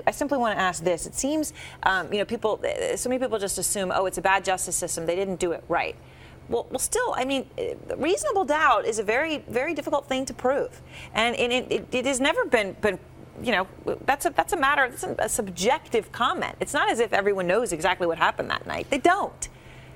I simply want to ask this. It seems, so many people just assume, oh, it's a bad justice system. They didn't do it right. Well, still, I mean, reasonable doubt is a very, very difficult thing to prove. And it has never been, that's a matter, it's a subjective comment. It's not as if everyone knows exactly what happened that night. They don't.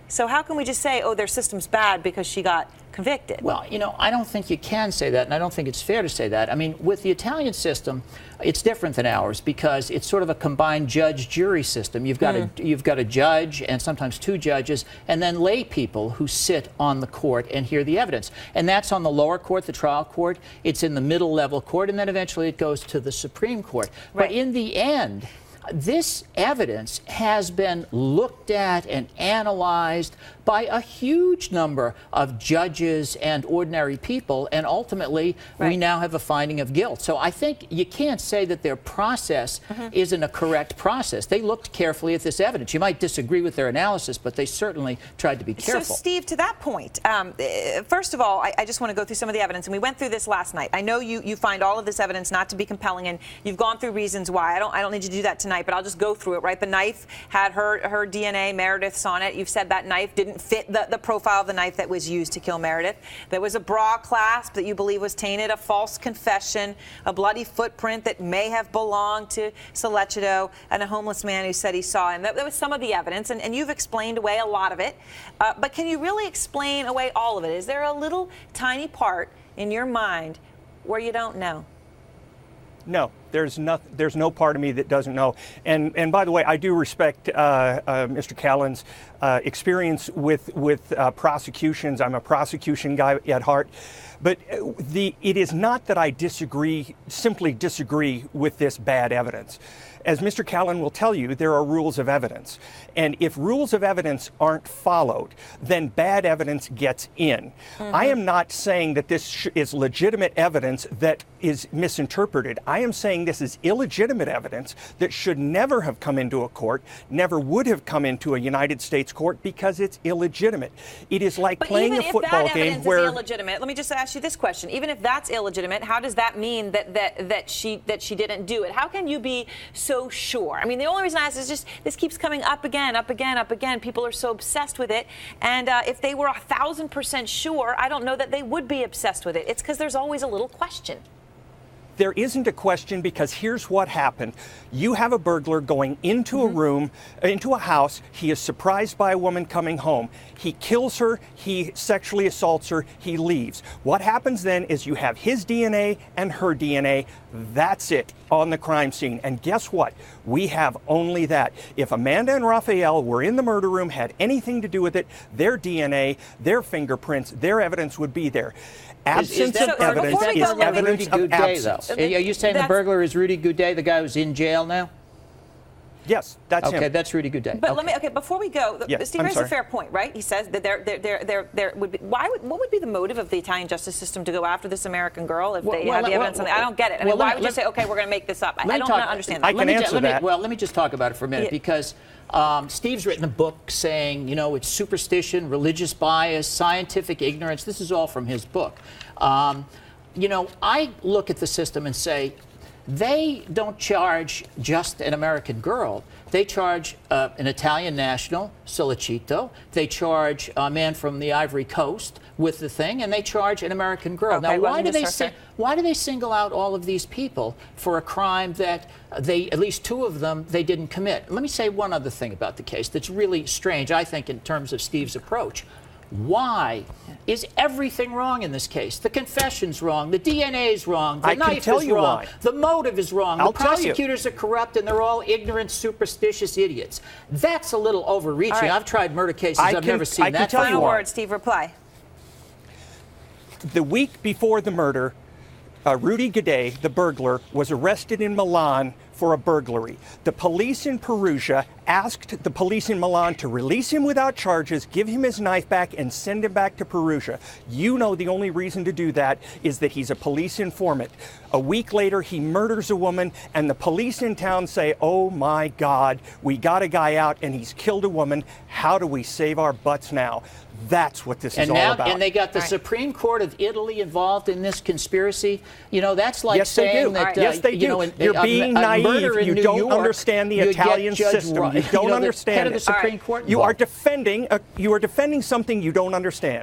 So how can we just say, oh, their system's bad because she got convicted? Well, I don't think you can say that, and I don't think it's fair to say that. I mean, with the Italian system, it's different than ours because it's sort of a combined judge-jury system. You've got a judge and sometimes two judges, and then lay people who sit on the court and hear the evidence. And that's on the lower court, the trial court. It's in the middle-level court, and then eventually it goes to the Supreme Court. Right. But in the end, this evidence has been looked at and analyzed by a huge number of judges and ordinary people, and ultimately we now have a finding of guilt. So I think you can't say that their process isn't a correct process. They looked carefully at this evidence. You might disagree with their analysis, but they certainly tried to be careful. So, Steve, to that point, first of all, I just want to go through some of the evidence, and we went through this last night. I know you find all of this evidence not to be compelling, and you've gone through reasons why. I don't need you to do that tonight, but I'll just go through it, right? The knife had her DNA, Meredith's on it. You've said that knife didn't fit the profile of the knife that was used to kill Meredith. There was a bra clasp that you believe was tainted, a false confession, a bloody footprint that may have belonged to Sollecito, and a homeless man who said he saw him. That was some of the evidence, and you've explained away a lot of it. But can you really explain away all of it? Is there a little tiny part in your mind where you don't know? No, there's no part of me that doesn't know. And by the way, I do respect Mr. Callan's experience with prosecutions. I'm a prosecution guy at heart. But it is not that I simply disagree with this bad evidence. As Mr. Callan will tell you, there are rules of evidence. And if rules of evidence aren't followed, then bad evidence gets in. I am not saying that this is legitimate evidence that is misinterpreted. I am saying this is illegitimate evidence that should never have come into a court, never would have come into a United States court because it's illegitimate. It is like playing a football game where... Is illegigitimate, let me just ask you this question. Even if that's illegitimate, how does that mean that she didn't do it? How can you be so sure? I mean, the only reason I ask is just this keeps coming up again, up again, up again. People are so obsessed with it. And if they were 1,000% sure, I don't know that they would be obsessed with it. It's because there's always a little question. There isn't a question because here's what happened. You have a burglar going into a room, into a house. He is surprised by a woman coming home. He kills her. He sexually assaults her. He leaves. What happens then is you have his DNA and her DNA. That's it on the crime scene. And guess what? We have only that. If Amanda and Raphael were in the murder room, had anything to do with it, their DNA, their fingerprints, their evidence would be there. Absence of evidence is evidence of absence. Are you saying the burglar is Rudy Goudet, the guy who's in jail now? Yes, that's him. Okay, that's Rudy Goudet. But let me. Okay, before we go, Steve raises a fair point, right? He says that there would be. What would be the motive of the Italian justice system to go after this American girl if they had the evidence? I don't get it. I mean, why would you say, okay, we're going to make this up? I don't understand that. I can answer that. Well, let me just talk about it for a minute because Steve's written a book saying, it's superstition, religious bias, scientific ignorance. This is all from his book. I look at the system and say, they don't charge just an American girl. They charge an Italian national, Sollecito. They charge a man from the Ivory Coast with the thing, and they charge an American girl. Okay, now, why do they single out all of these people for a crime that at least two of them, they didn't commit? Let me say one other thing about the case that's really strange, I think, in terms of Steve's approach. Why is everything wrong in this case? The confession's wrong, the DNA's wrong, the knife is wrong, the motive is wrong, the prosecutors are corrupt, and they're all ignorant, superstitious idiots. That's a little overreaching. Right. I've tried murder cases. I've never seen that. Final word, Steve, reply. The week before the murder, Rudy Goudet, the burglar, was arrested in Milan for a burglary. The police in Perugia asked the police in Milan to release him without charges, give him his knife back, and send him back to Perugia. The only reason to do that is that he's a police informant. A week later, he murders a woman, and the police in town say, oh my God, we got a guy out and he's killed a woman. How do we save our butts now? That's what this is all about. And they got the Supreme Court of Italy involved in this conspiracy. That's like saying that... Yes, they do. You're being naive. murder in you New don't York, understand the you Italian get Judge system. Ro- You don't the understand head of the it. Supreme Court You are involved. defending something you don't understand.